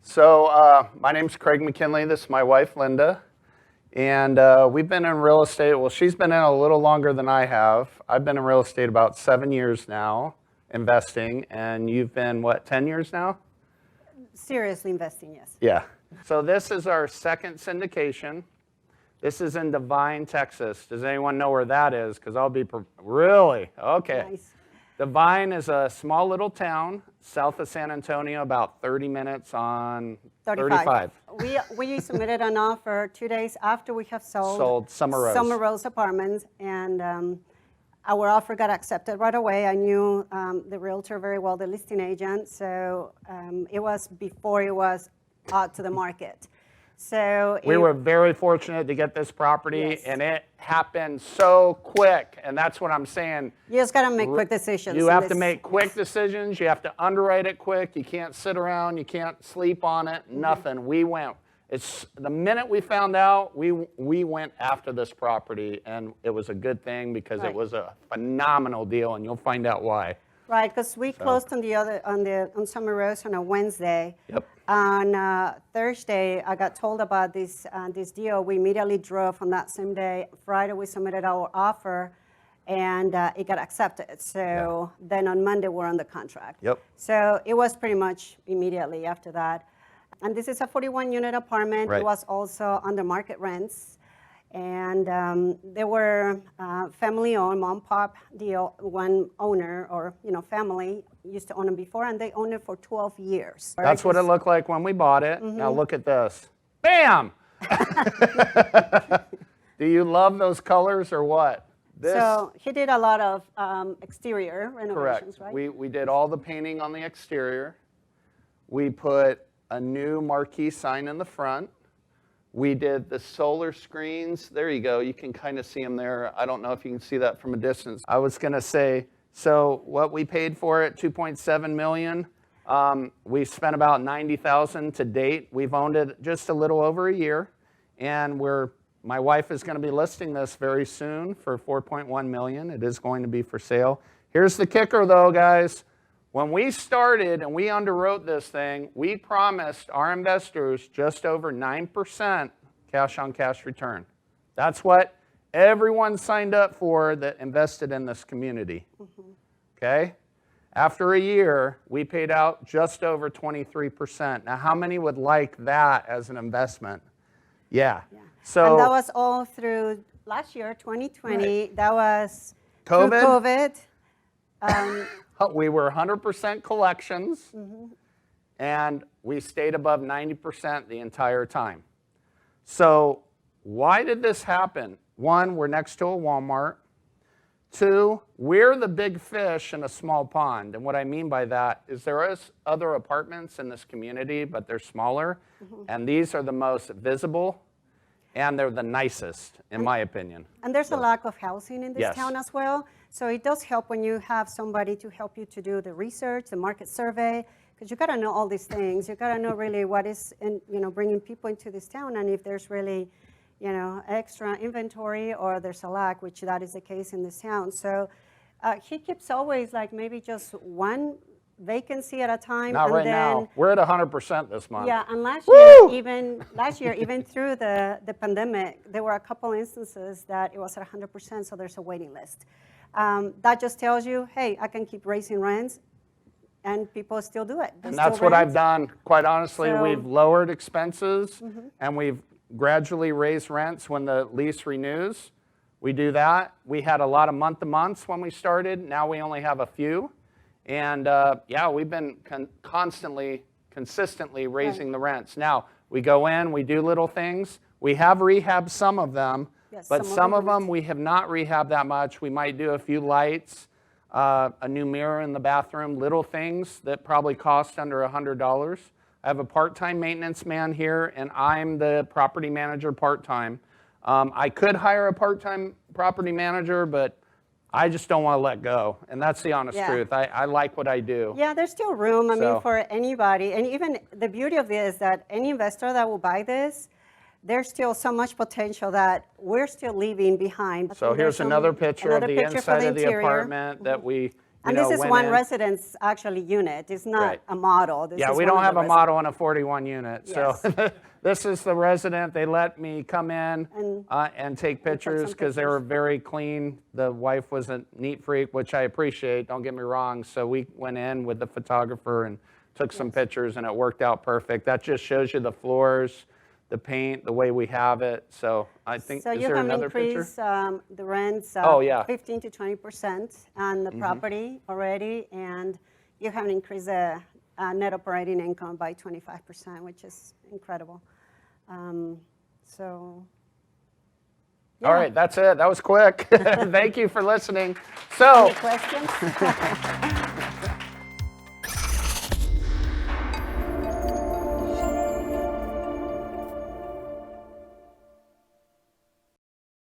So my name's Craig McKinley. This is my wife, Linda. And we've been in real estate. Well, she's been in a little longer than I have. I've been in real estate about 7 years now, investing. And you've been, what, 10 years now? Seriously investing, yes. Yeah. So this is our second syndication. This is in Devine, Texas. Does anyone know where that is? Because I'll be, really? Okay. Nice. Devine is a small little town south of San Antonio, about 30 minutes on 35. We submitted an offer 2 days after we have sold Summer Rose Apartments, and our offer got accepted right away. I knew the realtor very well, the listing agent, so it was before it was out to the market. So we were very fortunate to get this property, yes. And it happened so quick, and that's what I'm saying. You just got to make quick decisions. You have to make quick decisions. You have to underwrite it quick. You can't sit around. You can't sleep on it. Nothing. We went. It's the minute we found out, we went after this property, and it was a good thing because It was a phenomenal deal, and you'll find out why. Right, because we closed on Summer Rose on a Wednesday. Yep. On Thursday, I got told about this deal. We immediately drove on that same day. Friday, we submitted our offer, and it got accepted. So then on Monday, we're on the contract. Yep. So it was pretty much immediately after that. And this is a 41-unit apartment. Right. It was also under market rents. And they were family-owned, mom-pop deal. One owner or family used to own them before, and they owned it for 12 years. That's what it looked like when we bought it. Now look at this. Bam! Do you love those colors or what? So he did a lot of exterior renovations, correct. right? We did all the painting on the exterior. We put a new marquee sign in the front. We did the solar screens. There you go. You can kind of see them there. I don't know if you can see that from a distance. I was going to say, so what we paid for it, $2.7 million. We spent about $90,000 to date. We've owned it just a little over a year, and my wife is going to be listing this very soon for $4.1 million. It is going to be for sale. Here's the kicker, though, guys. When we started and we underwrote this thing, we promised our investors just over 9% cash-on-cash return. That's what everyone signed up for that invested in this community. Okay? After a year, we paid out just over 23%. Now, how many would like that as an investment? Yeah. So, and that was all through last year, 2020. Right. That was COVID. Through COVID. We were 100% collections, and we stayed above 90% the entire time. So why did this happen? One, we're next to a Walmart. Two, we're the big fish in a small pond. And what I mean by that is there is other apartments in this community, but they're smaller, and these are the most visible, and they're the nicest, in my opinion. And there's a lack of housing in this Yes. town as well. So it does help when you have somebody to help you to do the research, the market survey, because you got to know all these things. You got to know really what is, bringing people into this town, and if there's really, extra inventory or there's a lack, which that is the case in this town. So he keeps always like maybe just one vacancy at a time. Not and right then, now. We're at 100% this month. Yeah, and last year, even through the pandemic, there were a couple instances that it was at 100%, so there's a waiting list. That just tells you, hey, I can keep raising rents, and people still do it. And that's what I've done. Quite honestly, So, we've lowered expenses, and we've gradually raised rents when the lease renews. We do that. We had a lot of month-to-months when we started. Now we only have a few. And we've been consistently raising the rents. Now, we go in, we do little things. We have rehabbed some of them, yes, but some of them we have not rehabbed that much. We might do a few lights, a new mirror in the bathroom, little things that probably cost under $100. I have a part-time maintenance man here, and I'm the property manager part-time. I could hire a part-time property manager, but I just don't want to let go, and that's the honest truth. I like what I do. Yeah, there's still room, I mean, for anybody. And even the beauty of this is that any investor that will buy this, there's still so much potential that we're still leaving behind. So here's another picture of the inside of the apartment that we And this is went one in. residence actually unit. It's not Right. a model. This Yeah, is we one don't of have the a model on a 41 unit. Yes. So this is the resident. They let me come in and take pictures some because they were pictures. very clean. The wife was a neat freak, which I appreciate. Don't get me wrong. So we went in with the photographer and took some pictures, and it worked out perfect. That just shows you the floors, the paint, the way we have it. So I think, So is you there have another picture? increased the rents Oh, yeah. 15 to 20% on the property already, and you have increased the net operating income by 25%, which is incredible. So, yeah. All right, that's it. That was quick. Thank you for listening. So. Any questions?